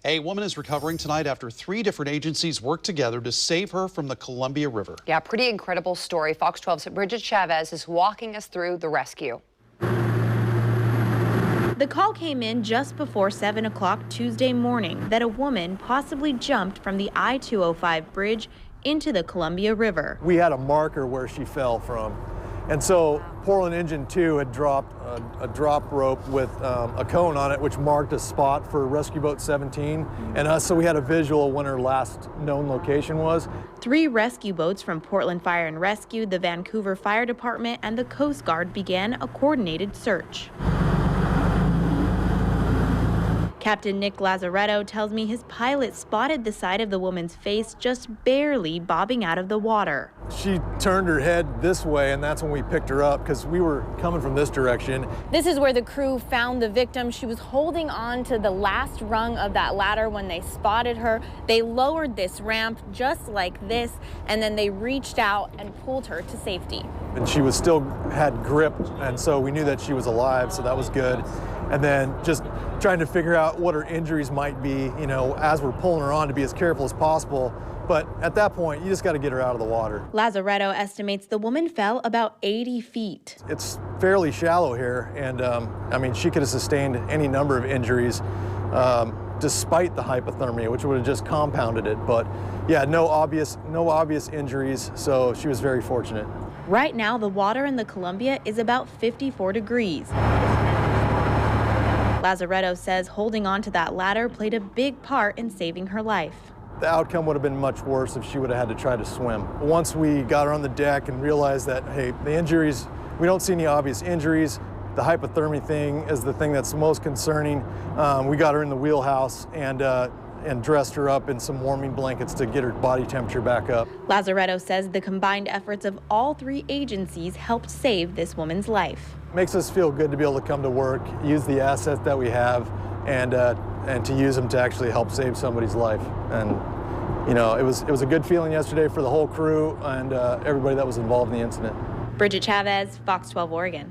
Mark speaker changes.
Speaker 1: A woman is recovering tonight after 3 different agencies worked together to save her from the Columbia River.
Speaker 2: Yeah, pretty incredible story. Fox 12's Bridget Chavez is walking us through the rescue.
Speaker 3: The call came in just before 7 o'clock Tuesday morning that a woman possibly jumped from the I-205 bridge into the Columbia River.
Speaker 4: We had a marker where she fell from. And so Portland Engine 2 had dropped a drop rope with a cone on it, which marked a spot for Rescue Boat 17 and us, so we had a visual when her last known location was.
Speaker 3: 3 rescue boats from Portland Fire and Rescue, the Vancouver Fire Department, and the Coast Guard began a coordinated search. Captain Nick Lazaretto tells me his pilot spotted the side of the woman's face just barely bobbing out of the water.
Speaker 4: She turned her head this way, and that's when we picked her up because we were coming from this direction.
Speaker 5: This is where the crew found the victim. She was holding on to the last rung of that ladder when they spotted her. They lowered this ramp just like this, and then they reached out and pulled her to safety.
Speaker 4: And she was still had grip, and so we knew that she was alive, so that was good. And then just trying to figure out what her injuries might be, you know, as we're pulling her on, to be as careful as possible. But at that point, you just got to get her out of the water.
Speaker 3: Lazaretto estimates the woman fell about 80 feet.
Speaker 4: It's fairly shallow here, and I mean, she could have sustained any number of injuries despite the hypothermia, which would have just compounded it. But yeah, no obvious injuries, so she was very fortunate.
Speaker 3: Right now, the water in the Columbia is about 54 degrees. Lazaretto says holding on to that ladder played a big part in saving her life.
Speaker 4: The outcome would have been much worse if she would have had to try to swim. Once we got her on the deck and realized that, hey, the injuries, we don't see any obvious injuries. The hypothermia thing is the thing that's most concerning. We got her in the wheelhouse and dressed her up in some warming blankets to get her body temperature back up.
Speaker 3: Lazaretto says the combined efforts of all 3 agencies helped save this woman's life.
Speaker 4: Makes us feel good to be able to come to work, use the assets that we have, and to use them to actually help save somebody's life. And you know, it was a good feeling yesterday for the whole crew and everybody that was involved in the incident.
Speaker 3: Bridget Chavez, Fox 12 Oregon.